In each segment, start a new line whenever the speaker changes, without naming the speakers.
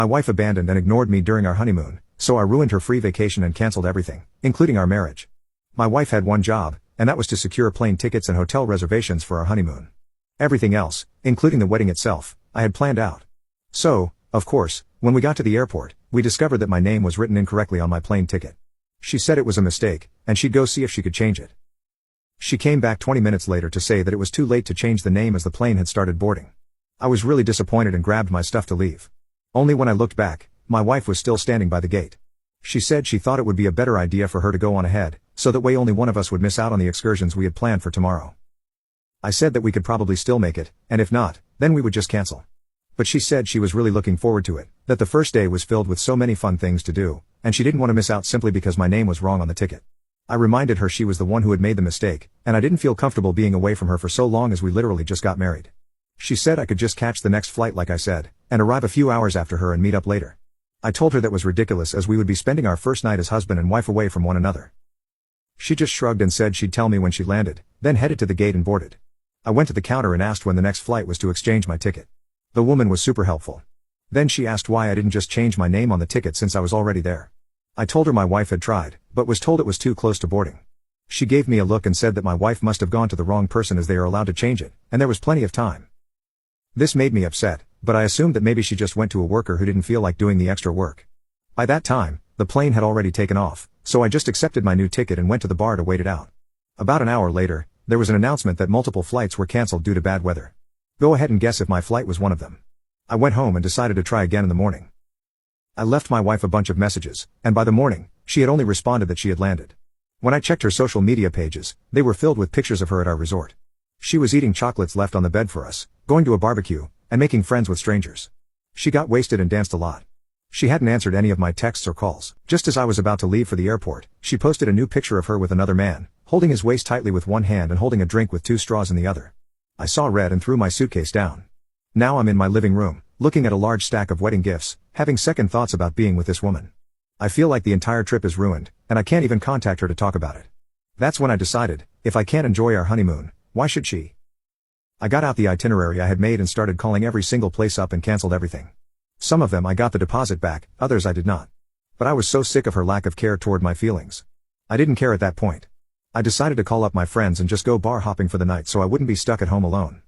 My wife abandoned and ignored me during our honeymoon, so I ruined her free vacation and cancelled everything, including our marriage. My wife had one job, and that was to secure plane tickets and hotel reservations for our honeymoon. Everything else, including the wedding itself, I had planned out. So, of course, when we got to the airport, we discovered that my name was written incorrectly on my plane ticket. She said it was a mistake, and she'd go see if she could change it. She came back 20 minutes later to say that it was too late to change the name as the plane had started boarding. I was really disappointed and grabbed my stuff to leave. Only when I looked back, my wife was still standing by the gate. She said she thought it would be a better idea for her to go on ahead, so that way only one of us would miss out on the excursions we had planned for tomorrow. I said that we could probably still make it, and if not, then we would just cancel. But she said she was really looking forward to it, that the first day was filled with so many fun things to do, and she didn't want to miss out simply because my name was wrong on the ticket. I reminded her she was the one who had made the mistake, and I didn't feel comfortable being away from her for so long as we literally just got married. She said I could just catch the next flight like I said, and arrive a few hours after her and meet up later. I told her that was ridiculous as we would be spending our first night as husband and wife away from one another. She just shrugged and said she'd tell me when she landed, then headed to the gate and boarded. I went to the counter and asked when the next flight was to exchange my ticket. The woman was super helpful. Then she asked why I didn't just change my name on the ticket since I was already there. I told her my wife had tried, but was told it was too close to boarding. She gave me a look and said that my wife must have gone to the wrong person as they are allowed to change it, and there was plenty of time. This made me upset, but I assumed that maybe she just went to a worker who didn't feel like doing the extra work. By that time, the plane had already taken off, so I just accepted my new ticket and went to the bar to wait it out. About an hour later, there was an announcement that multiple flights were cancelled due to bad weather. Go ahead and guess if my flight was one of them. I went home and decided to try again in the morning. I left my wife a bunch of messages, and by the morning, she had only responded that she had landed. When I checked her social media pages, they were filled with pictures of her at our resort. She was eating chocolates left on the bed for us, going to a barbecue, and making friends with strangers. She got wasted and danced a lot. She hadn't answered any of my texts or calls. Just as I was about to leave for the airport, she posted a new picture of her with another man, holding his waist tightly with one hand and holding a drink with 2 straws in the other. I saw red and threw my suitcase down. Now I'm in my living room, looking at a large stack of wedding gifts, having second thoughts about being with this woman. I feel like the entire trip is ruined, and I can't even contact her to talk about it. That's when I decided, if I can't enjoy our honeymoon, why should she? I got out the itinerary I had made and started calling every single place up and canceled everything. Some of them I got the deposit back, others I did not. But I was so sick of her lack of care toward my feelings. I didn't care at that point. I decided to call up my friends and just go bar hopping for the night so I wouldn't be stuck at home alone.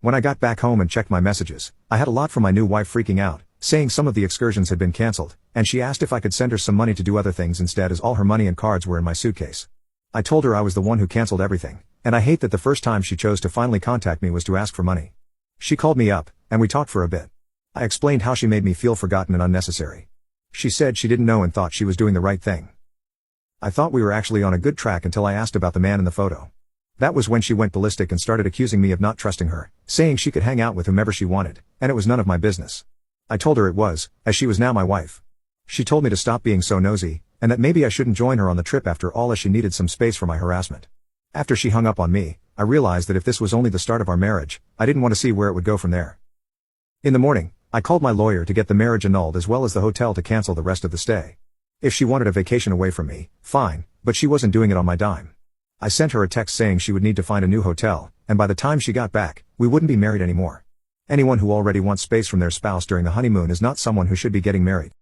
When I got back home and checked my messages, I had a lot from my new wife freaking out, saying some of the excursions had been cancelled, and she asked if I could send her some money to do other things instead as all her money and cards were in my suitcase. I told her I was the one who cancelled everything, and I hate that the first time she chose to finally contact me was to ask for money. She called me up, and we talked for a bit. I explained how she made me feel forgotten and unnecessary. She said she didn't know and thought she was doing the right thing. I thought we were actually on a good track until I asked about the man in the photo. That was when she went ballistic and started accusing me of not trusting her, saying she could hang out with whomever she wanted, and it was none of my business. I told her it was, as she was now my wife. She told me to stop being so nosy, and that maybe I shouldn't join her on the trip after all as she needed some space for my harassment. After she hung up on me, I realized that if this was only the start of our marriage, I didn't want to see where it would go from there. In the morning, I called my lawyer to get the marriage annulled as well as the hotel to cancel the rest of the stay. If she wanted a vacation away from me, fine, but she wasn't doing it on my dime. I sent her a text saying she would need to find a new hotel, and by the time she got back, we wouldn't be married anymore. Anyone who already wants space from their spouse during the honeymoon is not someone who should be getting married.